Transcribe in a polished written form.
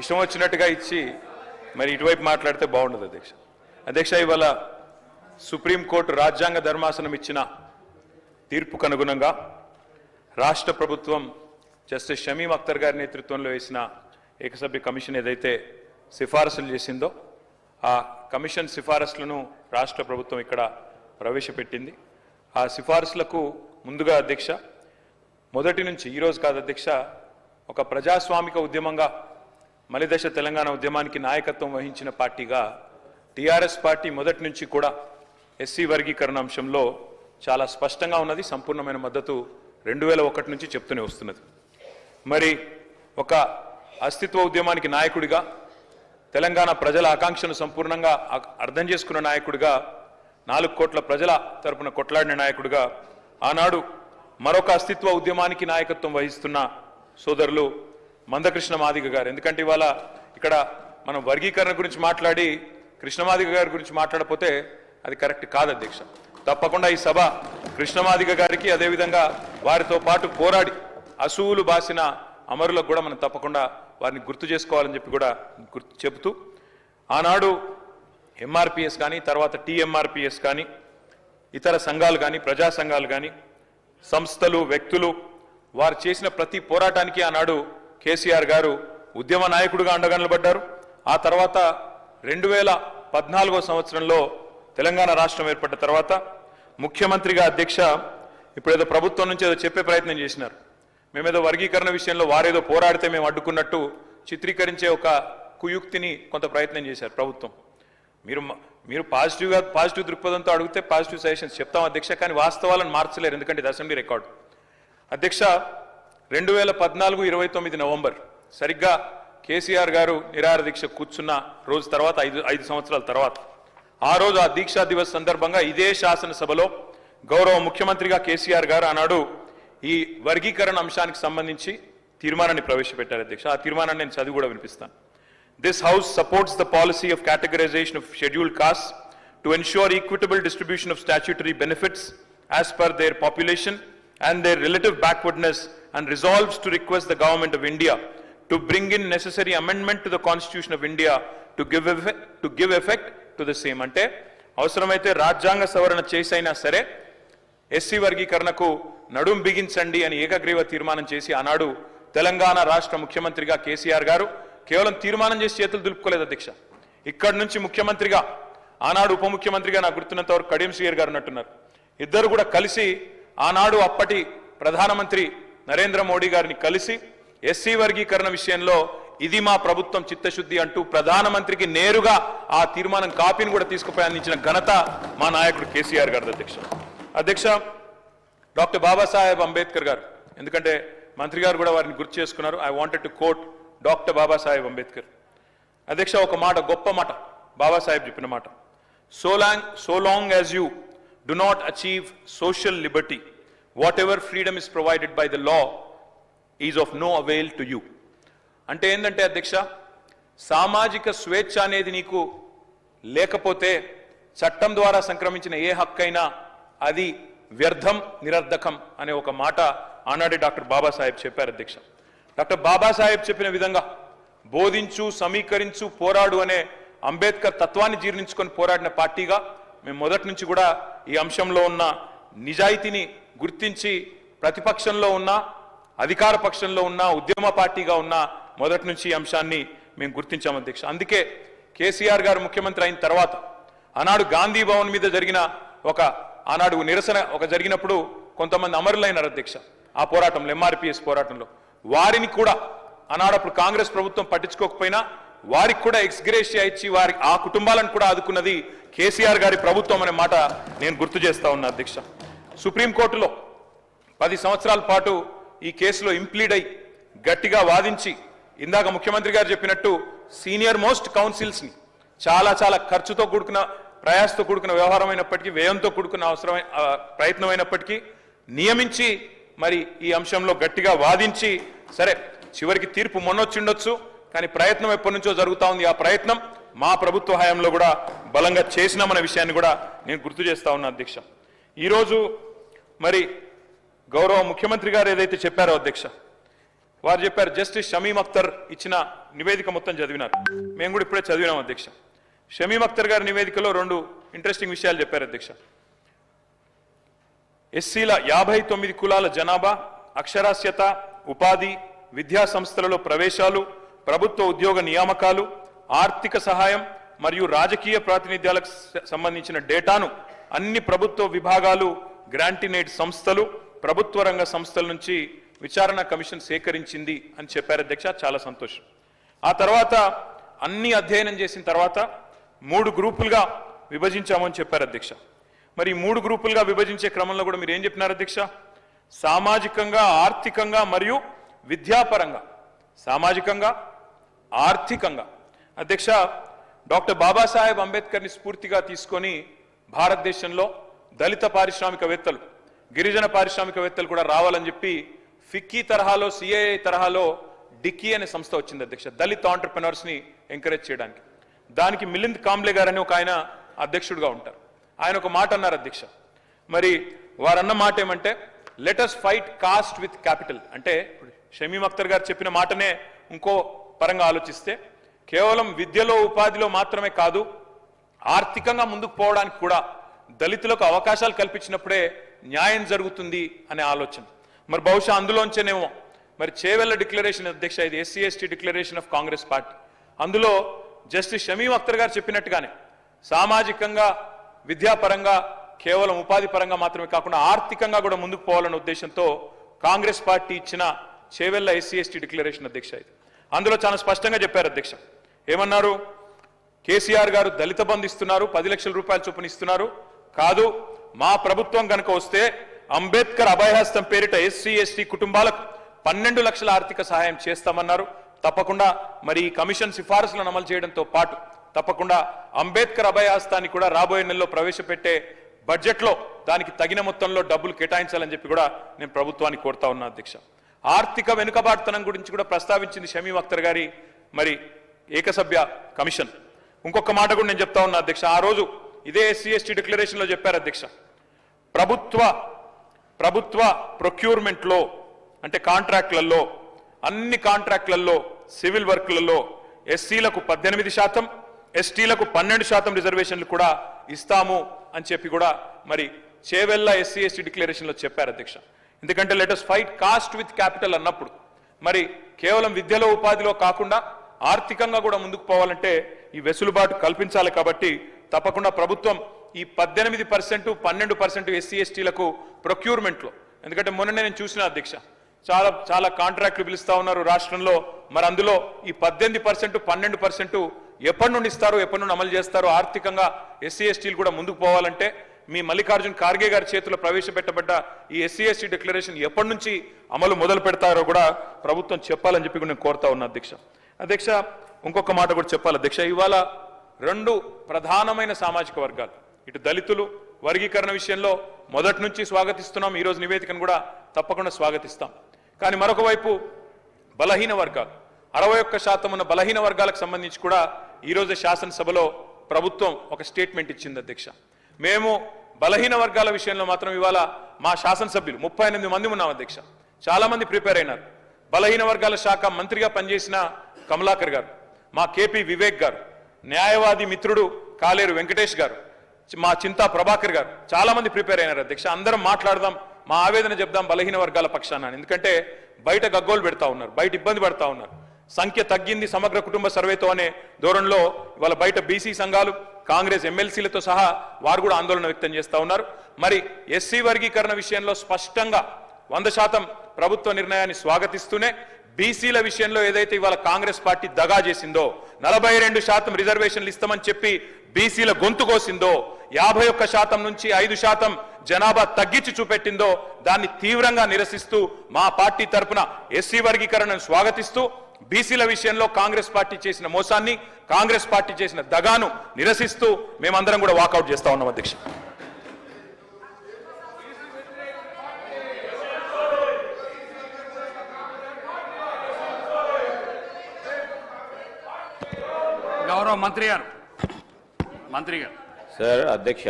ఇష్టం వచ్చినట్టుగా ఇచ్చి మరి ఇటువైపు మాట్లాడితే బాగుండదు అధ్యక్ష. అధ్యక్ష, ఇవాళ సుప్రీంకోర్టు రాజ్యాంగ ధర్మాసనం ఇచ్చిన తీర్పుకు అనుగుణంగా రాష్ట్ర ప్రభుత్వం జస్టిస్ షమీమ్ అఖ్తర్ గారి నేతృత్వంలో వేసిన ఏకసభ్య కమిషన్ ఏదైతే సిఫారసులు చేసిందో ఆ కమిషన్ సిఫారసులను రాష్ట్ర ప్రభుత్వం ఇక్కడ ప్రవేశపెట్టింది. ఆ సిఫారసులకు ముందుగా అధ్యక్ష, మొదటి నుంచి ఈరోజు కాదు అధ్యక్ష, ఒక ప్రజాస్వామిక ఉద్యమంగా మలిదశ తెలంగాణ ఉద్యమానికి నాయకత్వం వహించిన పార్టీగా టీఆర్ఎస్ పార్టీ మొదటి నుంచి కూడా ఎస్సీ వర్గీకరణ అంశంలో చాలా స్పష్టంగా ఉన్నది. సంపూర్ణమైన మద్దతు 2001 నుంచి చెప్తూనే వస్తున్నది. మరి ఒక అస్తిత్వ ఉద్యమానికి నాయకుడిగా, తెలంగాణ ప్రజల ఆకాంక్షను సంపూర్ణంగా అర్థం చేసుకున్న నాయకుడిగా, 4 కోట్ల ప్రజల తరపున కొట్లాడిన నాయకుడిగా, ఆనాడు మరొక అస్తిత్వ ఉద్యమానికి నాయకత్వం వహిస్తున్న సోదరులు మందకృష్ణ మాదిగ గారు. ఎందుకంటే ఇవాళ ఇక్కడ మనం వర్గీకరణ గురించి మాట్లాడి కృష్ణమాదిగ గారి గురించి మాట్లాడకపోతే అది కరెక్ట్ కాదు అధ్యక్ష. తప్పకుండా ఈ సభ కృష్ణమాదిగ గారికి, అదేవిధంగా వారితో పాటు పోరాడి అసూలు బాసిన అమరులకు కూడా మనం తప్పకుండా వారిని గుర్తు చేసుకోవాలని చెప్పి కూడా చెబుతూ, ఆనాడు ఎంఆర్పిఎస్ కానీ, తర్వాత టీఎంఆర్పిఎస్ కానీ, ఇతర సంఘాలు కానీ, ప్రజా సంఘాలు కానీ, సంస్థలు, వ్యక్తులు వారు చేసిన ప్రతి పోరాటానికి ఆనాడు కేసీఆర్ గారు ఉద్యమ నాయకుడిగా అండగా నిలబడ్డారు. ఆ తర్వాత 2014వ సంవత్సరంలో తెలంగాణ రాష్ట్రం ఏర్పడ్డ తర్వాత ముఖ్యమంత్రిగా అధ్యక్ష ఇప్పుడేదో ప్రభుత్వం నుంచి ఏదో చెప్పే ప్రయత్నం చేసినారు. మేమేదో వర్గీకరణ విషయంలో వారేదో పోరాడితే మేము అడ్డుకున్నట్టు చిత్రీకరించే ఒక కుయుక్తిని కొంత ప్రయత్నం చేశారు ప్రభుత్వం. మీరు పాజిటివ్ దృక్పథంతో అడిగితే పాజిటివ్ సజెషన్స్ చెప్తాం అధ్యక్ష, కానీ వాస్తవాలను మార్చలేరు, ఎందుకంటే ఇది అసెంబ్లీ రికార్డు. అధ్యక్ష, 2014-29 నవంబర్ సరిగ్గా కేసీఆర్ గారు నిరాహార దీక్ష కూర్చున్న రోజు తర్వాత 5 సంవత్సరాల తర్వాత, ఆ రోజు ఆ దీక్షా దివస్ సందర్భంగా ఇదే శాసనసభలో గౌరవ ముఖ్యమంత్రిగా కేసీఆర్ గారు ఆనాడు ఈ వర్గీకరణ అంశానికి సంబంధించి తీర్మానాన్ని ప్రవేశపెట్టారు అధ్యక్ష. ఆ తీర్మానాన్ని నేను చదివి కూడా వినిపిస్తాను. This House supports the policy of categorization of scheduled castes to ensure equitable distribution of statutory benefits as per their population and their relative backwardness, and resolves to request the Government of India to bring in necessary amendment to the Constitution of India to give effect to the same. అంటే అవసరమైతే రాజ్యాంగ సవరణ చేసైనా సరే SC వర్గీకరణకు నడుం బిగించండి అని ఏకగ్రీవ తీర్మానం చేసి ఆనాడు తెలంగాణ రాష్ట్ర ముఖ్యమంత్రిగా కేసీఆర్ గారు కేవలం తీర్మానం చేసి చేతులు దులుపుకోలేదు అధ్యక్ష. ఇక్కడి నుంచి ముఖ్యమంత్రిగా, ఆనాడు ఉప ముఖ్యమంత్రిగా నాకు గుర్తున్నంత వరకు కడియం శ్రీయర్ గారు ఉన్నట్టున్నారు. ఇద్దరు కూడా కలిసి ఆనాడు అప్పటి ప్రధానమంత్రి నరేంద్ర మోడీ గారిని కలిసి ఎస్సీ వర్గీకరణ విషయంలో ఇది మా ప్రభుత్వం చిత్తశుద్ధి అంటూ ప్రధానమంత్రికి నేరుగా ఆ తీర్మానం కాపీని కూడా తీసుకుపోయి అందించిన ఘనత మా నాయకుడు కేసీఆర్ గారు అధ్యక్ష. అధ్యక్ష, డాక్టర్ బాబాసాహెబ్ అంబేద్కర్ గారు, ఎందుకంటే మంత్రి గారు కూడా వారిని గుర్తు చేసుకున్నారు. I wanted to quote doctor Babasaheb Ambedkar. అధ్యక్ష, ఒక మాట, గొప్ప మాట బాబాసాహెబ్ చెప్పిన మాట, so long as you do not achieve social liberty, whatever freedom is provided by the law is of no avail to you. అంటే ఏంటంటే అధ్యక్ష, సామాజిక స్వేచ్ఛ అనేది నీకు లేకపోతే చట్టం ద్వారా సంక్రమించిన ఏ హక్కైనా అది వ్యర్థం, నిరర్ధకం అనే ఒక మాట ఆనాడే డాక్టర్ బాబాసాహెబ్ చెప్పారు అధ్యక్ష. డాక్టర్ బాబాసాహెబ్ చెప్పిన విధంగా బోధించు, సమీకరించు, పోరాడు అనే అంబేద్కర్ తత్వాన్ని జీర్ణించుకొని పోరాడిన పార్టీగా మేము మొదటి నుంచి కూడా ఈ అంశంలో ఉన్న నిజాయితీని గుర్తించి ప్రతిపక్షంలో ఉన్న, అధికార పక్షంలో ఉన్న, ఉద్యమ పార్టీగా ఉన్న మొదటి నుంచి ఈ అంశాన్ని మేము గుర్తించాం అధ్యక్ష. అందుకే కేసీఆర్ గారు ముఖ్యమంత్రి అయిన తర్వాత ఆనాడు గాంధీ భవన్ మీద జరిగిన ఆనాడు నిరసన జరిగినప్పుడు కొంతమంది అమరులైనారు అధ్యక్ష. ఆ పోరాటంలో, ఎంఆర్పిఎస్ పోరాటంలో వారిని కూడా ఆనాడు అప్పుడు కాంగ్రెస్ ప్రభుత్వం పట్టించుకోకపోయినా వారికి కూడా ఎక్స్గ్రేషియా ఇచ్చి ఆ కుటుంబాలను కూడా ఆదుకున్నది కేసీఆర్ గారి ప్రభుత్వం అనే మాట నేను గుర్తు చేస్తా ఉన్నా అధ్యక్ష. సుప్రీంకోర్టులో 10 సంవత్సరాల పాటు ఈ కేసులో ఇంప్లీడ్ అయి గట్టిగా వాదించి, ఇందాక ముఖ్యమంత్రి గారు చెప్పినట్టు సీనియర్ మోస్ట్ కౌన్సిల్స్ని చాలా ఖర్చుతో కూడుకున్న, ప్రయాసతో కూడుకున్న వ్యవహారం అయినప్పటికీ, వ్యయంతో కూడుకున్న ప్రయత్నం అయినప్పటికీ నియమించి మరి ఈ అంశంలో గట్టిగా వాదించి, సరే చివరికి తీర్పు మొన్నొచ్చిండొచ్చు, కానీ ప్రయత్నం ఎప్పటి నుంచో జరుగుతూ ఉంది. ఆ ప్రయత్నం మా ప్రభుత్వ హయాంలో కూడా బలంగా చేసినామన్న విషయాన్ని కూడా నేను గుర్తు చేస్తా ఉన్నా అధ్యక్ష. ఈరోజు మరి గౌరవ ముఖ్యమంత్రి గారు ఏదైతే చెప్పారో అధ్యక్ష, వారు చెప్పారు జస్టిస్ షమీమ్ అఖ్తర్ ఇచ్చిన నివేదిక మొత్తం చదివినారు. మేము కూడా ఇప్పుడే చదివినాం అధ్యక్ష. షమీమ్ అఖ్తర్ గారి నివేదికలో 2 ఇంట్రెస్టింగ్ విషయాలు చెప్పారు అధ్యక్ష. ఎస్సీల 59 కులాల జనాభా, అక్షరాస్యత, ఉపాధి, విద్యా సంస్థలలో ప్రవేశాలు, ప్రభుత్వ ఉద్యోగ నియామకాలు, ఆర్థిక సహాయం మరియు రాజకీయ ప్రాతినిధ్యాలకు సంబంధించిన డేటాను అన్ని ప్రభుత్వ విభాగాలు, గ్రాంటినేట్ సంస్థలు, ప్రభుత్వ రంగ సంస్థల నుంచి విచారణ కమిషన్ సేకరించింది అని చెప్పారు అధ్యక్ష. చాలా సంతోషం. ఆ తర్వాత అన్ని అధ్యయనం చేసిన తర్వాత 3 గ్రూపులుగా విభజించామని చెప్పారు అధ్యక్ష. మరి 3 గ్రూపులుగా విభజించే క్రమంలో కూడా మీరు ఏం చెప్పినారు అధ్యక్ష? సామాజికంగా, ఆర్థికంగా మరియు విద్యాపరంగా. సామాజికంగా, ఆర్థికంగా. అధ్యక్ష, డాక్టర్ బాబాసాహెబ్ అంబేద్కర్ని స్ఫూర్తిగా తీసుకొని భారతదేశంలో దళిత పారిశ్రామికవేత్తలు, గిరిజన పారిశ్రామికవేత్తలు కూడా రావాలని చెప్పి ఫిక్కీ తరహాలో, సిఐఐ తరహాలో డిక్కీ అనే సంస్థ వచ్చింది అధ్యక్ష, దళిత ఆంటర్ప్రెనర్స్ ని ఎంకరేజ్ చేయడానికి. దానికి మిలింద్ కాంబ్లే గారు అని ఒక ఆయన అధ్యక్షుడిగా ఉంటారు. ఆయన ఒక మాట అన్నారు అధ్యక్ష. మరి వారన్న మాట ఏమంటే, let's fight caste with capital. అంటే షమీమ్ అఖ్తర్ గారు చెప్పిన మాటనే ఇంకో పరంగా ఆలోచిస్తే, కేవలం విద్యలో, ఉపాధిలో మాత్రమే కాదు, ఆర్థికంగా ముందుకు పోవడానికి కూడా దళితులకు అవకాశాలు కల్పించినప్పుడే న్యాయం జరుగుతుంది అనే ఆలోచన. మరి బహుశా అందులోంచేనేమో మరి చేవెళ్ల డిక్లరేషన్ అధ్యక్ష, ఇది SC ST declaration of Congress party. అందులో జస్టిస్ షమీమ్ అఖ్తర్ గారు చెప్పినట్టుగానే సామాజికంగా, విద్యాపరంగా, కేవలం ఉపాధి పరంగా మాత్రమే కాకుండా ఆర్థికంగా కూడా ముందుకు పోవాలనే ఉద్దేశంతో కాంగ్రెస్ పార్టీ ఇచ్చిన చేవెళ్ల ఎస్సీ ఎస్టీ డిక్లరేషన్ అధ్యక్ష. ఇది అందులో చాలా స్పష్టంగా చెప్పారు అధ్యక్ష. ఏమన్నారు? కేసీఆర్ గారు దళిత బంధు ఇస్తున్నారు, 10 లక్షల రూపాయల చొప్పున ఇస్తున్నారు. కాదు, మా ప్రభుత్వం కనుక వస్తే అంబేద్కర్ అభయహస్తం పేరిట ఎస్సీ ఎస్టీ కుటుంబాలకు 12 లక్షల ఆర్థిక సహాయం చేస్తామన్నారు. తప్పకుండా మరి ఈ కమిషన్ సిఫారసులను అమలు చేయడంతో పాటు తప్పకుండా అంబేద్కర్ అభయహస్తాన్ని కూడా రాబోయే నెలలో ప్రవేశపెట్టే బడ్జెట్లో దానికి తగిన మొత్తంలో డబ్బులు కేటాయించాలని చెప్పి కూడా నేను ప్రభుత్వాన్ని కోరుతా ఉన్నా అధ్యక్ష. ఆర్థిక వెనుకబాటుతనం గురించి కూడా ప్రస్తావించింది షమీమ్ అఖ్తర్ గారి మరి ఏకసభ్య కమిషన్. ఇంకొక మాట కూడా నేను చెప్తా ఉన్నా అధ్యక్ష. ఆ రోజు ఇదే ఎస్సీ ఎస్టీ డిక్లరేషన్ లో చెప్పారు అధ్యక్ష, ప్రభుత్వ ప్రొక్యూర్మెంట్లో అంటే కాంట్రాక్ట్లలో, అన్ని కాంట్రాక్ట్లలో, సివిల్ వర్క్లలో ఎస్సీలకు 18%, ఎస్టీలకు 12% రిజర్వేషన్లు కూడా ఇస్తాము అని చెప్పి కూడా మరి చేవెళ్ల ఎస్సీ ఎస్టీ డిక్లరేషన్ లో చెప్పారు అధ్యక్ష. ఎందుకంటే let's fight caste with capital అన్నప్పుడు మరి కేవలం విద్యలో, ఉపాధిలో కాకుండా ఆర్థికంగా కూడా ముందుకు పోవాలంటే ఈ వెసులుబాటు కల్పించాలి. కాబట్టి తప్పకుండా ప్రభుత్వం ఈ 18%, 12% ఎస్సీ ఎస్టీలకు ప్రొక్యూర్మెంట్లో, ఎందుకంటే మొన్ననే నేను చూసిన అధ్యక్ష, చాలా కాంట్రాక్టులు పిలుస్తా ఉన్నారు రాష్ట్రంలో. మరి అందులో ఈ 18%, 12% ఎప్పటి నుండి ఇస్తారు, ఎప్పటి నుండి అమలు చేస్తారు? ఆర్థికంగా ఎస్సీ ఎస్టీలు కూడా ముందుకు పోవాలంటే మీ మల్లికార్జున్ ఖార్గే గారి చేతిలో ప్రవేశపెట్టబడ్డ ఈ ఎస్సీ ఎస్టీ డిక్లరేషన్ ఎప్పటి నుంచి అమలు మొదలు పెడతారో కూడా ప్రభుత్వం చెప్పాలని చెప్పి నేను కోరుతా ఉన్నా అధ్యక్ష. ఇంకొక మాట కూడా చెప్పాలి అధ్యక్ష. ఇవాళ 2 ప్రధానమైన సామాజిక వర్గాలు, ఇటు దళితులు వర్గీకరణ విషయంలో మొదటి నుంచి స్వాగతిస్తున్నాం, ఈరోజు నివేదికను కూడా తప్పకుండా స్వాగతిస్తాం. కానీ మరొక వైపు బలహీన వర్గాలు, 61% ఉన్న బలహీన వర్గాలకు సంబంధించి కూడా ఈరోజు శాసనసభలో ప్రభుత్వం ఒక స్టేట్మెంట్ ఇచ్చింది అధ్యక్ష. మేము బలహీన వర్గాల విషయంలో మాత్రం ఇవాళ మా శాసనసభ్యులు 38 మంది ఉన్నాం అధ్యక్ష. చాలా మంది ప్రిపేర్ అయినారు. బలహీన వర్గాల శాఖ మంత్రిగా పనిచేసిన కమలాకర్ గారు, మా కేపీ వివేక్ గారు, న్యాయవాది మిత్రుడు కాలేరు వెంకటేష్ గారు, మా చింతా ప్రభాకర్ గారు, చాలా మంది ప్రిపేర్ అయినారు అధ్యక్ష. అందరం మాట్లాడదాం, మా ఆవేదన చెప్దాం బలహీన వర్గాల పక్షాన. ఎందుకంటే బయట గగ్గోలు పెడతా ఉన్నారు, బయట ఇబ్బంది పడతా ఉన్నారు. సంఖ్య తగ్గింది సమగ్ర కుటుంబ సర్వేతో అనే ధోరణిలో ఇవాళ బయట బీసీ సంఘాలు, కాంగ్రెస్ ఎమ్మెల్సీలతో సహా వారు కూడా ఆందోళన వ్యక్తం చేస్తా ఉన్నారు. మరి ఎస్సీ వర్గీకరణ విషయంలో స్పష్టంగా 100% ప్రభుత్వ నిర్ణయాన్ని స్వాగతిస్తూనే బీసీల విషయంలో ఏదైతే ఇవాళ కాంగ్రెస్ పార్టీ దగా చేసిందో, 42% రిజర్వేషన్లు ఇస్తామని చెప్పి బీసీల గొంతు కోసిందో, 51% నుంచి 5% జనాభా తగ్గించి చూపెట్టిందో, దాన్ని తీవ్రంగా నిరసిస్తూ మా పార్టీ తరపున ఎస్సీ వర్గీకరణను స్వాగతిస్తూ బీసీల విషయంలో కాంగ్రెస్ పార్టీ చేసిన మోసాన్ని, కాంగ్రెస్ పార్టీ చేసిన దగాను నిరసిస్తూ మేమందరం కూడా వాకౌట్ చేస్తా ఉన్నాం అధ్యక్ష. గౌరవ మంత్రి గారు సార్ అధ్యక్ష